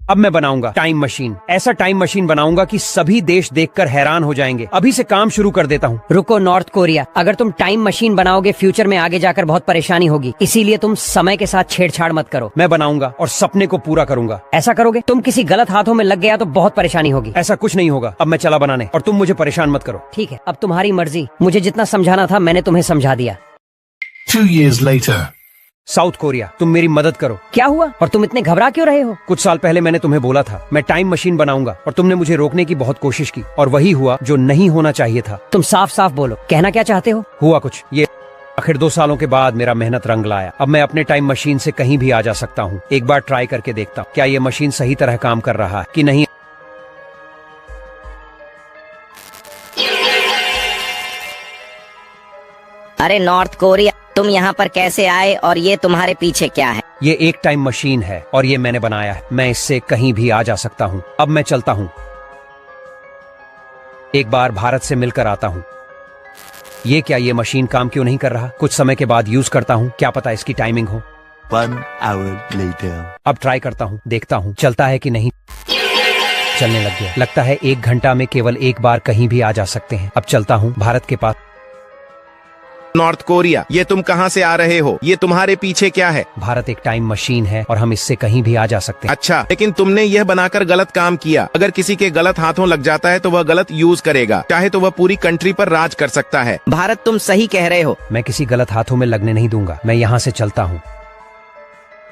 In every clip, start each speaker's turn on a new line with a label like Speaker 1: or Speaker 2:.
Speaker 1: अब मैं बनाऊंगा टाइम मशीन। ऐसा टाइम मशीन बनाऊंगा कि सभी देश देखकर हैरान हो जाएंगे। अभी से काम शुरू कर देता हूँ।
Speaker 2: रुको नॉर्थ कोरिया, अगर तुम टाइम मशीन बनाओगे फ्यूचर में आगे जाकर बहुत परेशानी होगी, इसीलिए तुम समय के साथ छेड़छाड़ मत करो।
Speaker 1: मैं बनाऊंगा और सपने को पूरा करूंगा।
Speaker 2: ऐसा करोगे तुम किसी गलत हाथों में लग गया तो बहुत परेशानी होगी।
Speaker 1: ऐसा कुछ नहीं होगा। अब मैं चला बनाने और तुम मुझे परेशान मत करो।
Speaker 2: ठीक है, अब तुम्हारी मर्जी। मुझे जितना समझाना था मैंने तुम्हें समझा दिया।
Speaker 3: 2 years later.
Speaker 1: साउथ कोरिया, तुम मेरी मदद करो।
Speaker 2: क्या हुआ और तुम इतने घबरा क्यों रहे हो?
Speaker 1: कुछ साल पहले मैंने तुम्हें बोला था मैं टाइम मशीन बनाऊंगा और तुमने मुझे रोकने की बहुत कोशिश की और वही हुआ जो नहीं होना चाहिए था।
Speaker 2: तुम साफ साफ बोलो, कहना क्या चाहते हो?
Speaker 1: हुआ कुछ ये, आखिर 2 सालों के बाद मेरा मेहनत रंग लाया। अब मैं अपने टाइम मशीन से कहीं भी आ जा सकता हूँ। एक बार ट्राई करके देखता हूँ क्या ये मशीन सही तरह काम कर रहा है कि नहीं।
Speaker 4: अरे नॉर्थ कोरिया, तुम यहाँ पर कैसे आए और ये तुम्हारे पीछे क्या है?
Speaker 1: ये एक टाइम मशीन है और ये मैंने बनाया है। मैं इससे कहीं भी आ जा सकता हूँ। अब मैं चलता हूँ। एक बार भारत से मिलकर आता हूँ। ये क्या, ये मशीन काम क्यों नहीं कर रहा? कुछ समय के बाद यूज करता हूँ, क्या पता इसकी टाइमिंग हो।
Speaker 5: 1 hour later.
Speaker 1: अब ट्राई करता हूँ, देखता हूँ चलता है कि नहीं। चलने लग गया। लगता है 1 घंटा में केवल एक बार कहीं भी आ जा सकते हैं। अब चलता हूँ भारत के पास।
Speaker 6: नॉर्थ कोरिया, ये तुम कहाँ से आ रहे हो? ये तुम्हारे पीछे क्या है?
Speaker 1: भारत एक टाइम मशीन है और हम इससे कहीं भी आ जा सकते हैं।
Speaker 6: अच्छा, लेकिन तुमने यह बनाकर गलत काम किया। अगर किसी के गलत हाथों लग जाता है तो वह गलत यूज करेगा, चाहे तो वह पूरी कंट्री पर राज कर सकता है।
Speaker 4: भारत, तुम सही कह रहे हो।
Speaker 1: मैं किसी गलत हाथों में लगने नहीं दूंगा। मैं यहाँ से चलता हूँ।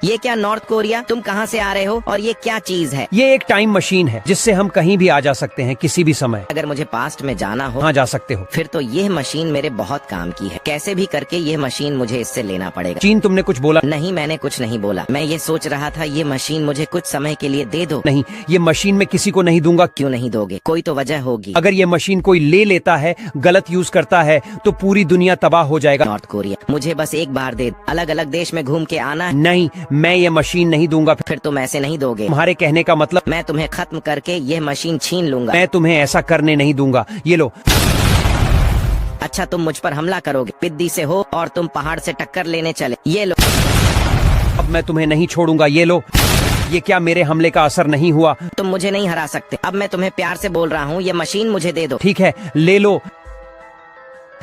Speaker 4: ये क्या नॉर्थ कोरिया, तुम कहाँ से आ रहे हो और ये क्या चीज है?
Speaker 1: ये एक टाइम मशीन है जिससे हम कहीं भी आ जा सकते हैं किसी भी समय।
Speaker 4: अगर मुझे पास्ट में जाना हो,
Speaker 1: हाँ जा सकते हो।
Speaker 4: फिर तो यह मशीन मेरे बहुत काम की है। कैसे भी करके यह मशीन मुझे इससे लेना पड़ेगा।
Speaker 1: चीन, तुमने कुछ बोला?
Speaker 4: नहीं, मैंने कुछ नहीं बोला। मैं ये सोच रहा था ये मशीन मुझे कुछ समय के लिए दे दो।
Speaker 1: नहीं, ये मशीन मैं किसी को नहीं दूंगा।
Speaker 4: क्यों नहीं दोगे? कोई तो वजह होगी।
Speaker 1: अगर ये मशीन कोई ले लेता है, गलत यूज करता है तो पूरी दुनिया तबाह हो जाएगा।
Speaker 4: नॉर्थ कोरिया, मुझे बस एक बार दे। अलग अलग देश में घूम के आना है।
Speaker 1: नहीं, मैं ये मशीन नहीं दूंगा।
Speaker 4: फिर तुम ऐसे नहीं दोगे।
Speaker 1: तुम्हारे कहने का मतलब?
Speaker 4: मैं तुम्हें खत्म करके यह मशीन छीन लूंगा।
Speaker 1: मैं तुम्हें ऐसा करने नहीं दूंगा। ये लो।
Speaker 4: अच्छा, तुम मुझ पर हमला करोगे? पिद्दी से हो और तुम पहाड़ से टक्कर लेने चले। ये लो।
Speaker 1: अब मैं तुम्हें नहीं छोड़ूंगा। ये लो। ये क्या, मेरे हमले का असर नहीं हुआ?
Speaker 4: तुम मुझे नहीं हरा सकते। अब मैं तुम्हें प्यार से बोल रहा हूँ, ये मशीन मुझे दे दो।
Speaker 1: ठीक है, ले लो।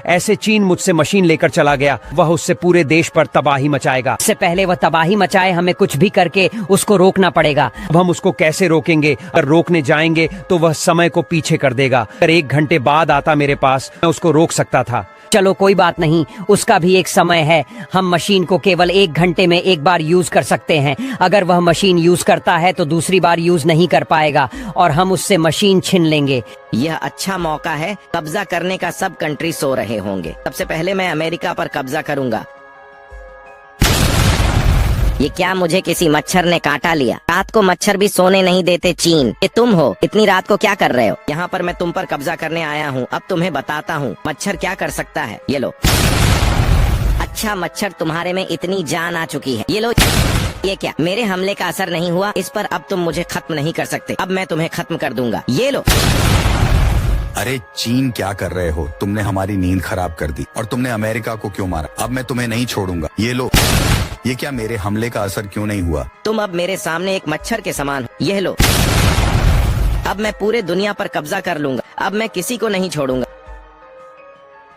Speaker 1: ऐसे चीन मुझसे मशीन लेकर चला गया। वह उससे पूरे देश पर तबाही मचाएगा।
Speaker 2: इससे पहले वह तबाही मचाए, हमें कुछ भी करके उसको रोकना पड़ेगा।
Speaker 1: अब हम उसको कैसे रोकेंगे? अगर रोकने जाएंगे तो वह समय को पीछे कर देगा। अगर 1 घंटे बाद आता मेरे पास, मैं उसको रोक सकता था।
Speaker 2: चलो कोई बात नहीं, उसका भी एक समय है। हम मशीन को केवल 1 घंटे में एक बार यूज कर सकते हैं। अगर वह मशीन यूज करता है तो दूसरी बार यूज नहीं कर पाएगा और हम उससे मशीन छीन लेंगे।
Speaker 4: यह अच्छा मौका है कब्जा करने का। सब कंट्री सो रहे होंगे। सबसे पहले मैं अमेरिका पर कब्जा करूंगा। ये क्या, मुझे किसी मच्छर ने काटा लिया? रात को मच्छर भी सोने नहीं देते। चीन, ये तुम हो? इतनी रात को क्या कर रहे हो? यहाँ पर मैं तुम पर कब्जा करने आया हूँ। अब तुम्हें बताता हूँ मच्छर क्या कर सकता है। ये लो। अच्छा मच्छर, तुम्हारे में इतनी जान आ चुकी है। ये लो। ये क्या, मेरे हमले का असर नहीं हुआ इस पर? अब तुम मुझे खत्म नहीं कर सकते। अब मैं तुम्हें खत्म कर दूंगा। ये लो।
Speaker 7: अरे चीन, क्या कर रहे हो? तुमने हमारी नींद खराब कर दी और तुमने अमेरिका को क्यों मारा? अब मैं तुम्हें नहीं छोड़ूंगा। ये लो। ये क्या, मेरे हमले का असर क्यों नहीं हुआ?
Speaker 4: तुम अब मेरे सामने एक मच्छर के समान हो। यह लो। अब मैं पूरे दुनिया पर कब्जा कर लूंगा। अब मैं किसी को नहीं छोड़ूंगा।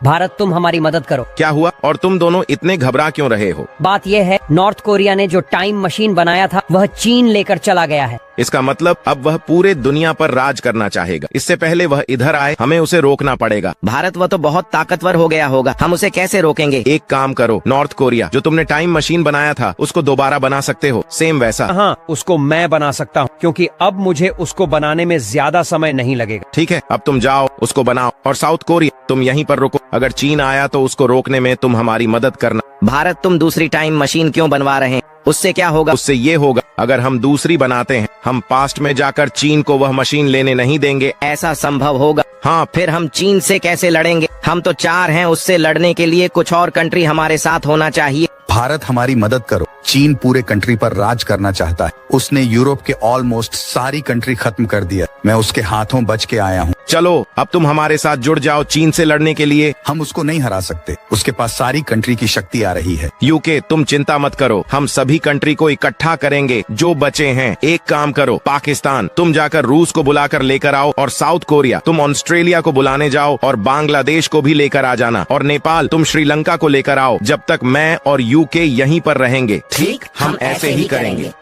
Speaker 2: भारत, तुम हमारी मदद करो।
Speaker 6: क्या हुआ और तुम दोनों इतने घबरा क्यों रहे हो?
Speaker 2: बात यह है, नॉर्थ कोरिया ने जो टाइम मशीन बनाया था वह चीन लेकर चला गया है।
Speaker 6: इसका मतलब अब वह पूरे दुनिया पर राज करना चाहेगा। इससे पहले वह इधर आए, हमें उसे रोकना पड़ेगा।
Speaker 4: भारत, वह तो बहुत ताकतवर हो गया होगा। हम उसे कैसे रोकेंगे?
Speaker 6: एक काम करो नॉर्थ कोरिया, जो तुमने टाइम मशीन बनाया था उसको दोबारा बना सकते हो, सेम वैसा।
Speaker 1: हाँ, उसको मैं बना सकता हूँ क्योंकि अब मुझे उसको बनाने में ज्यादा समय नहीं लगेगा।
Speaker 6: ठीक है, अब तुम जाओ, उसको बनाओ। और साउथ कोरिया, तुम यहीं पर रुको। अगर चीन आया तो उसको रोकने में तुम हमारी मदद करना।
Speaker 4: भारत, तुम दूसरी टाइम मशीन क्यों बनवा रहे हैं? उससे क्या होगा?
Speaker 6: उससे ये होगा, अगर हम दूसरी बनाते हैं, हम पास्ट में जाकर चीन को वह मशीन लेने नहीं देंगे।
Speaker 4: ऐसा संभव होगा?
Speaker 6: हाँ।
Speaker 4: फिर हम चीन से कैसे लड़ेंगे? हम तो 4 हैं। उससे लड़ने के लिए कुछ और कंट्री हमारे साथ होना चाहिए।
Speaker 7: भारत, हमारी मदद करो। चीन पूरे कंट्री पर राज करना चाहता है। उसने यूरोप के ऑलमोस्ट सारी कंट्री खत्म कर दिया। मैं उसके हाथों बच के आया हूँ।
Speaker 6: चलो अब तुम हमारे साथ जुड़ जाओ चीन से लड़ने के लिए।
Speaker 7: हम उसको नहीं हरा सकते, उसके पास सारी कंट्री की शक्ति आ रही है।
Speaker 6: यूके तुम चिंता मत करो, हम सभी कंट्री को इकट्ठा करेंगे जो बचे हैं। एक काम करो, पाकिस्तान तुम जाकर रूस को बुलाकर लेकर आओ, और साउथ कोरिया तुम ऑस्ट्रेलिया को बुलाने जाओ, और बांग्लादेश को भी लेकर आ जाना, और नेपाल तुम श्रीलंका को लेकर आओ। जब तक मैं और यूके यहीं पर रहेंगे। ठीक, हम ऐसे ही करेंगे।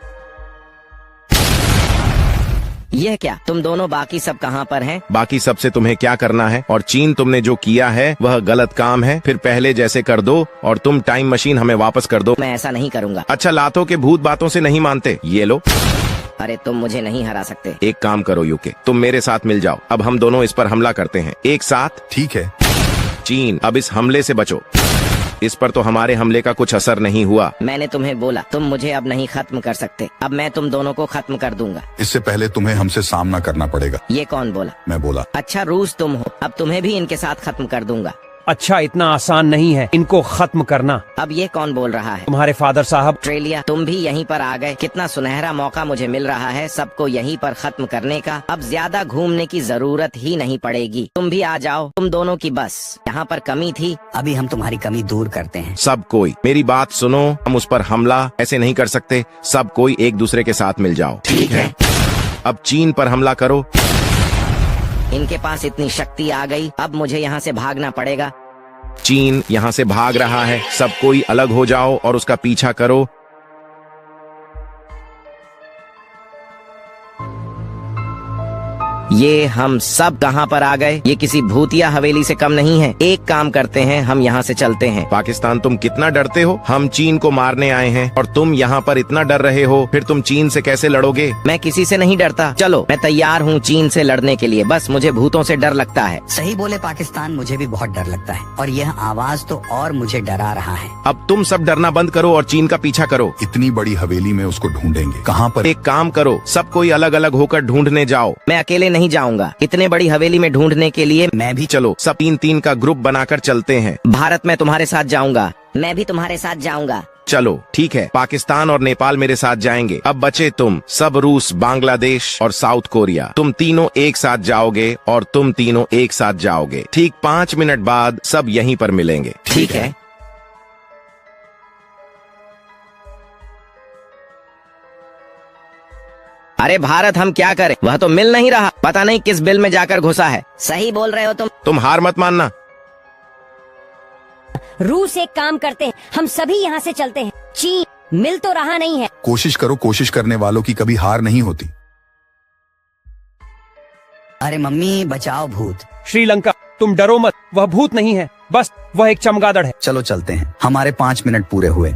Speaker 4: यह क्या, तुम दोनों बाकी सब कहाँ पर हैं?
Speaker 6: बाकी सबसे तुम्हें क्या करना है, और चीन तुमने जो किया है वह गलत काम है। फिर पहले जैसे कर दो और तुम टाइम मशीन हमें वापस कर दो।
Speaker 4: मैं ऐसा नहीं करूँगा।
Speaker 6: अच्छा, लातों के भूत बातों से नहीं मानते, ये लो।
Speaker 4: अरे तुम मुझे नहीं हरा सकते।
Speaker 6: एक काम करो यूके, तुम मेरे साथ मिल जाओ। अब हम दोनों इस पर हमला करते हैं एक साथ।
Speaker 7: ठीक है।
Speaker 6: चीन अब इस हमले से बचो। इस पर तो हमारे हमले का कुछ असर नहीं हुआ।
Speaker 4: मैंने तुम्हें बोला तुम मुझे अब नहीं खत्म कर सकते। अब मैं तुम दोनों को खत्म कर दूंगा।
Speaker 7: इससे पहले तुम्हें हमसे सामना करना पड़ेगा।
Speaker 4: ये कौन बोला?
Speaker 7: मैं बोला।
Speaker 4: अच्छा, रूस तुम हो, अब तुम्हें भी इनके साथ खत्म कर दूंगा।
Speaker 1: अच्छा, इतना आसान नहीं है इनको खत्म करना।
Speaker 4: अब ये कौन बोल रहा है?
Speaker 1: तुम्हारे फादर साहब।
Speaker 4: ऑस्ट्रेलिया तुम भी यहीं पर आ गए। कितना सुनहरा मौका मुझे मिल रहा है सबको यहीं पर खत्म करने का। अब ज्यादा घूमने की जरूरत ही नहीं पड़ेगी। तुम भी आ जाओ, तुम दोनों की बस यहाँ पर कमी थी, अभी हम तुम्हारी कमी दूर करते हैं।
Speaker 6: सब कोई मेरी बात सुनो, हम उस पर हमला ऐसे नहीं कर सकते। सब कोई एक दूसरे के साथ मिल जाओ।
Speaker 4: ठीक है।
Speaker 6: अब चीन पर हमला करो।
Speaker 4: इनके पास इतनी शक्ति आ गई, अब मुझे यहाँ से भागना पड़ेगा।
Speaker 6: चीन यहाँ से भाग रहा है, सब कोई अलग हो जाओ और उसका पीछा करो। ये हम सब कहाँ पर आ गए? ये किसी भूतिया हवेली से कम नहीं है। एक काम करते हैं, हम यहाँ से चलते हैं। पाकिस्तान तुम कितना डरते हो, हम चीन को मारने आए हैं और तुम यहाँ पर इतना डर रहे हो, फिर तुम चीन से कैसे लड़ोगे? मैं किसी से नहीं डरता। चलो मैं तैयार हूँ चीन से लड़ने के लिए, बस मुझे भूतों से डर लगता है।
Speaker 2: सही बोले पाकिस्तान, मुझे भी बहुत डर लगता है, और यह आवाज तो और मुझे डरा रहा है।
Speaker 6: अब तुम सब डरना बंद करो और चीन का पीछा करो।
Speaker 7: इतनी बड़ी हवेली में उसको ढूंढेंगे कहाँ पर?
Speaker 6: एक काम करो, सब कोई अलग अलग होकर ढूंढने जाओ। मैं अकेले नहीं जाऊंगा, इतने बड़ी हवेली में ढूंढने के लिए मैं भी। चलो सब 3-3 का ग्रुप बनाकर चलते हैं। भारत मैं तुम्हारे साथ जाऊंगा।
Speaker 4: मैं भी तुम्हारे साथ जाऊंगा।
Speaker 6: चलो ठीक है, पाकिस्तान और नेपाल मेरे साथ जाएंगे। अब बचे तुम सब, रूस, बांग्लादेश और साउथ कोरिया। तुम तीनों एक साथ जाओगे और तुम तीनों एक साथ जाओगे। ठीक 5 मिनट बाद सब यहीं पर मिलेंगे।
Speaker 4: ठीक है। अरे भारत, हम क्या करें? वह तो मिल नहीं रहा, पता नहीं किस बिल में जाकर घुसा है। सही बोल रहे हो तुम
Speaker 6: हार मत मानना।
Speaker 8: रूस, एक काम करते हैं, हम सभी यहाँ से चलते हैं। चीन मिल तो रहा नहीं है।
Speaker 7: कोशिश करो, कोशिश करने वालों की कभी हार नहीं होती।
Speaker 2: अरे मम्मी, बचाओ भूत।
Speaker 1: श्रीलंका तुम डरो मत, वह भूत नहीं है, बस वह एक चमगादड़ है।
Speaker 2: चलो चलते हैं, हमारे 5 मिनट पूरे हुए।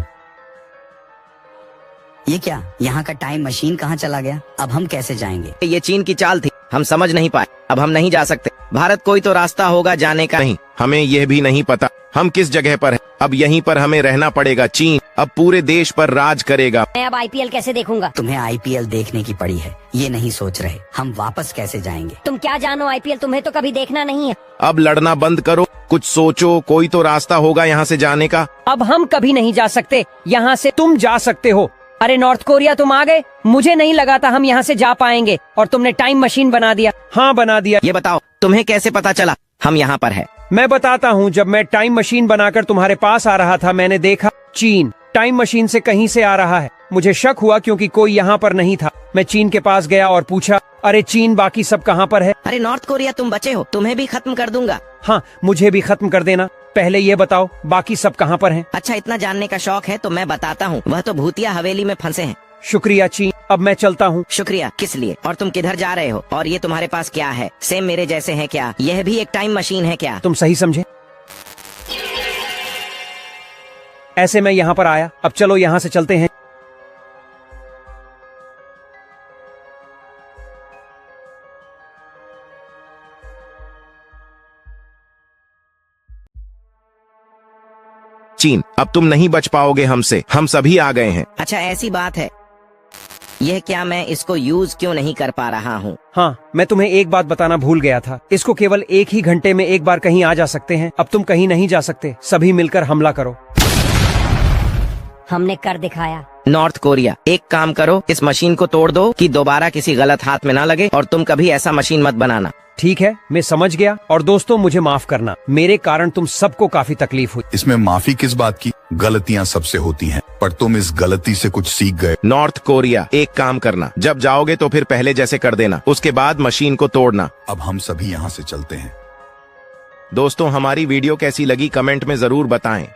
Speaker 2: ये क्या, यहाँ का टाइम मशीन कहाँ चला गया? अब हम कैसे जाएंगे?
Speaker 4: ये चीन की चाल थी, हम समझ नहीं पाए। अब हम नहीं जा सकते। भारत, कोई तो रास्ता होगा जाने का।
Speaker 6: नहीं, हमें यह भी नहीं पता हम किस जगह पर हैं। अब यहीं पर हमें रहना पड़ेगा। चीन अब पूरे देश पर राज करेगा।
Speaker 8: मैं अब आईपीएल कैसे देखूंगा?
Speaker 2: तुम्हें आईपीएल देखने की पड़ी है, ये नहीं सोच रहे हम वापस कैसे जाएंगे।
Speaker 8: तुम क्या जानो आईपीएल, तुम्हें तो कभी देखना नहीं है।
Speaker 6: अब लड़ना बंद करो, कुछ सोचो, कोई तो रास्ता होगा यहाँ से जाने का।
Speaker 1: अब हम कभी नहीं जा सकते यहाँ से, तुम जा सकते हो। अरे नॉर्थ कोरिया तुम आ गए, मुझे नहीं लगा था हम यहाँ से जा पाएंगे, और तुमने टाइम मशीन बना दिया। हाँ बना दिया।
Speaker 4: ये बताओ तुम्हें कैसे पता चला हम यहाँ पर है?
Speaker 1: मैं बताता हूँ, जब मैं टाइम मशीन बनाकर तुम्हारे पास आ रहा था, मैंने देखा चीन टाइम मशीन से कहीं से आ रहा है। मुझे शक हुआ क्योंकि कोई यहाँ पर नहीं था। मैं चीन के पास गया और पूछा, अरे चीन बाकी सब कहाँ पर है?
Speaker 4: अरे नॉर्थ कोरिया तुम बचे हो, तुम्हें भी खत्म कर दूंगा।
Speaker 1: हाँ, मुझे भी खत्म कर देना। पहले ये बताओ बाकी सब कहाँ पर हैं?
Speaker 4: अच्छा, इतना जानने का शौक है तो मैं बताता हूँ। वह तो भूतिया हवेली में फंसे हैं।
Speaker 1: शुक्रिया चीन, अब मैं चलता हूँ।
Speaker 4: शुक्रिया किस लिए? और तुम किधर जा रहे हो? और ये तुम्हारे पास क्या है? सेम मेरे जैसे है क्या? यह भी एक टाइम मशीन है क्या?
Speaker 1: तुम सही समझे। ऐसे मैं यहाँ पर आया, अब चलो यहाँ से चलते हैं।
Speaker 6: चीन अब तुम नहीं बच पाओगे हमसे, हम सभी आ गए हैं।
Speaker 4: अच्छा ऐसी बात है। यह क्या, मैं इसको यूज क्यों नहीं कर पा रहा हूँ?
Speaker 1: हाँ, मैं तुम्हें एक बात बताना भूल गया था। इसको केवल 1 ही घंटे में एक बार कहीं आ जा सकते हैं। अब तुम कहीं नहीं जा सकते, सभी मिलकर हमला करो।
Speaker 8: हमने कर दिखाया।
Speaker 4: नॉर्थ कोरिया, एक काम करो, इस मशीन को तोड़ दो कि दोबारा किसी गलत हाथ में ना लगे, और तुम कभी ऐसा मशीन मत बनाना।
Speaker 1: ठीक है, मैं समझ गया। और दोस्तों, मुझे माफ करना, मेरे कारण तुम सबको काफी तकलीफ हुई।
Speaker 7: इसमें माफी किस बात की? गलतियाँ सबसे होती हैं, पर तुम इस गलती से कुछ सीख गए।
Speaker 6: नॉर्थ कोरिया, एक काम करना, जब जाओगे तो फिर पहले जैसे कर देना, उसके बाद मशीन को तोड़ना।
Speaker 7: अब हम सभी यहाँ से चलते हैं।
Speaker 6: दोस्तों, हमारी वीडियो कैसी लगी कमेंट में जरूर बताएं।